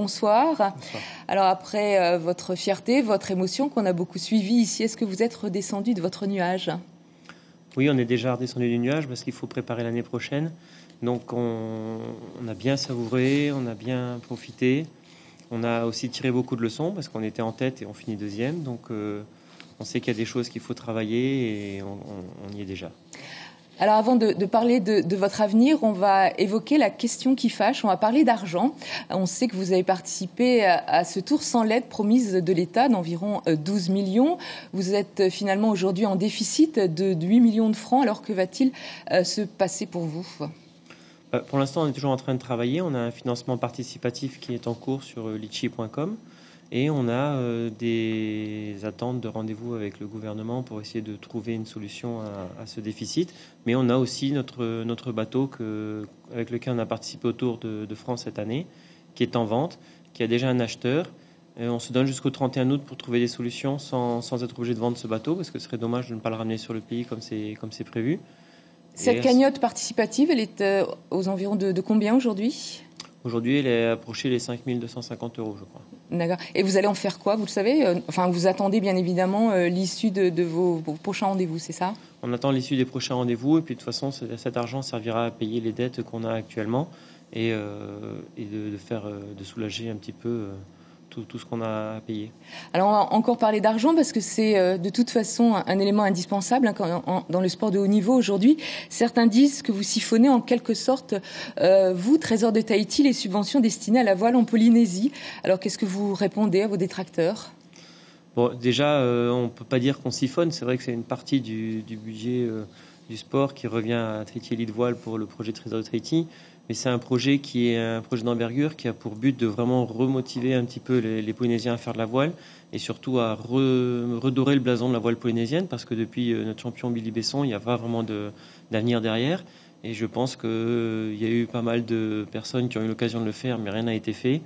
bonsoir. Bonsoir. Alors après votre fierté, votre émotion qu'on a beaucoup suivie ici, est-ce que vous êtes redescendu de votre nuage ? Oui, on est déjà redescendu du nuage parce qu'il faut préparer l'année prochaine. Donc on a bien savouré, on a bien profité. On a aussi tiré beaucoup de leçons parce qu'on était en tête et on finit deuxième. Donc on sait qu'il y a des choses qu'il faut travailler et on y est déjà. Alors avant de parler de votre avenir, on va évoquer la question qui fâche, on va parler d'argent. On sait que vous avez participé à ce tour sans l'aide promise de l'État d'environ 12 millions. Vous êtes finalement aujourd'hui en déficit de 8 millions de francs, alors que va-t-il se passer pour vous ? Pour l'instant, on est toujours en train de travailler. On a un financement participatif qui est en cours sur litchi.com. Et on a des attentes de rendez-vous avec le gouvernement pour essayer de trouver une solution à ce déficit. Mais on a aussi notre bateau avec lequel on a participé au Tour de France cette année, qui est en vente, qui a déjà un acheteur. Et on se donne jusqu'au 31 août pour trouver des solutions sans être obligé de vendre ce bateau, parce que ce serait dommage de ne pas le ramener sur le pays comme c'est prévu. Cette cagnotte participative, elle est aux environs de combien aujourd'hui ? Aujourd'hui, elle est approchée les 5 250 €, je crois. D'accord. Et vous allez en faire quoi, vous le savez ? Enfin, vous attendez bien évidemment l'issue de vos prochains rendez-vous, c'est ça ? On attend l'issue des prochains rendez-vous et puis de toute façon, cet argent servira à payer les dettes qu'on a actuellement et de soulager un petit peu tout ce qu'on a à payer. Alors on va encore parler d'argent parce que c'est de toute façon un élément indispensable dans le sport de haut niveau aujourd'hui. Certains disent que vous siphonnez en quelque sorte, vous, Trésor de Tahiti, les subventions destinées à la voile en Polynésie. Alors qu'est-ce que vous répondez à vos détracteurs ? Bon, déjà, on ne peut pas dire qu'on siphonne. C'est vrai que c'est une partie du budget du sport qui revient à Tahiti Elite Voile pour le projet Trésor de Tahiti. Mais c'est un projet qui est un projet d'envergure qui a pour but de vraiment remotiver un petit peu les Polynésiens à faire de la voile et surtout à redorer le blason de la voile polynésienne parce que depuis notre champion Billy Besson, il n'y a pas vraiment d'avenir derrière. Et je pense qu'il y a eu pas mal de personnes qui ont eu l'occasion de le faire, mais rien n'a été fait.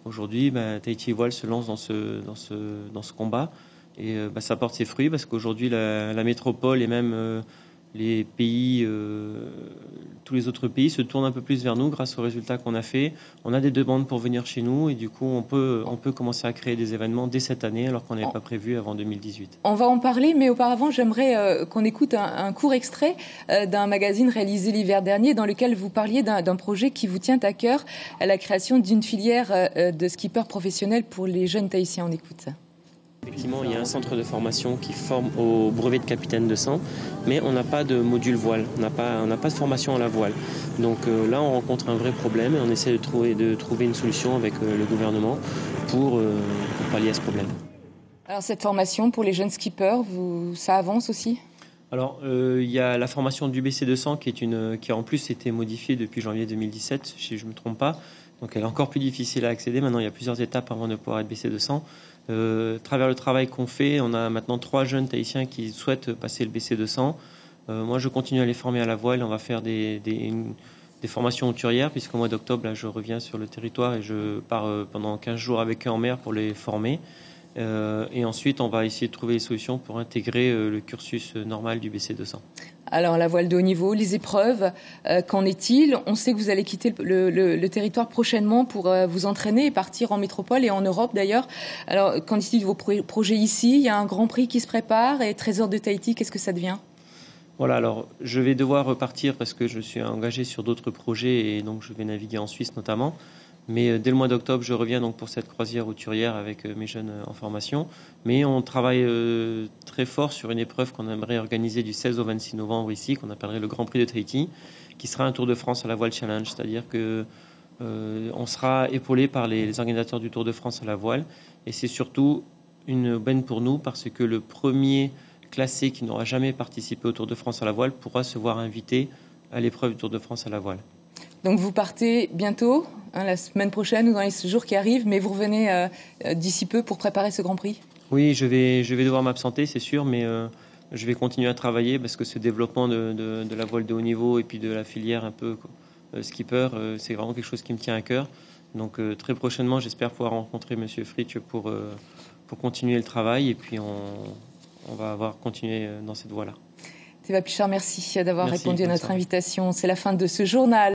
Aujourd'hui, Tahiti Voile se lance dans ce combat et ça porte ses fruits parce qu'aujourd'hui, la métropole et même les pays, tous les autres pays se tournent un peu plus vers nous grâce aux résultats qu'on a fait. On a des demandes pour venir chez nous et du coup, on peut commencer à créer des événements dès cette année alors qu'on n'avait pas prévu avant 2018. On va en parler, mais auparavant, j'aimerais qu'on écoute un court extrait d'un magazine réalisé l'hiver dernier dans lequel vous parliez d'un projet qui vous tient à cœur, la création d'une filière de skippers professionnels pour les jeunes Tahitiens. On écoute. Effectivement, il y a un centre de formation qui forme au brevet de capitaine de sang, mais on n'a pas de module voile, on n'a pas de formation à la voile. Donc là, on rencontre un vrai problème et on essaie de trouver une solution avec le gouvernement pour pallier à ce problème. Alors cette formation pour les jeunes skippers, ça avance aussi ? Alors, il y a la formation du BC200 qui a en plus été modifiée depuis janvier 2017, si je ne me trompe pas. Donc elle est encore plus difficile à accéder. Maintenant, il y a plusieurs étapes avant de pouvoir être BC200. À travers le travail qu'on fait, on a maintenant 3 jeunes Tahitiens qui souhaitent passer le BC200. Moi, je continue à les former à la voile. On va faire des formations hauturières, puisqu'au mois d'octobre, là, je reviens sur le territoire et je pars pendant 15 jours avec eux en mer pour les former. Et ensuite, on va essayer de trouver des solutions pour intégrer le cursus normal du BC200. Alors, la voile de haut niveau, les épreuves, qu'en est-il ? On sait que vous allez quitter le territoire prochainement pour vous entraîner et partir en métropole et en Europe d'ailleurs. Alors, qu'en est-il de vos projets ici ? Il y a un grand prix qui se prépare et Trésor de Tahiti, qu'est-ce que ça devient ? Voilà, alors je vais devoir repartir parce que je suis engagé sur d'autres projets et donc je vais naviguer en Suisse notamment. Mais dès le mois d'octobre, je reviens donc pour cette croisière hauturière avec mes jeunes en formation. Mais on travaille très fort sur une épreuve qu'on aimerait organiser du 16 au 26 novembre ici, qu'on appellerait le Grand Prix de Tahiti, qui sera un Tour de France à la voile challenge. C'est-à-dire que on sera épaulé par les organisateurs du Tour de France à la voile. Et c'est surtout une aubaine pour nous parce que le premier classé qui n'aura jamais participé au Tour de France à la voile pourra se voir invité à l'épreuve du Tour de France à la voile. Donc vous partez bientôt, la semaine prochaine ou dans les jours qui arrivent, mais vous revenez d'ici peu pour préparer ce Grand Prix ? Oui, je vais devoir m'absenter, c'est sûr, mais je vais continuer à travailler parce que ce développement de la voile de haut niveau et puis de la filière un peu skipper, c'est vraiment quelque chose qui me tient à cœur. Donc très prochainement, j'espère pouvoir rencontrer Monsieur Fritsch pour continuer le travail et puis on va continuer dans cette voie-là. Théva Pichard, merci d'avoir répondu à notre invitation. C'est la fin de ce journal.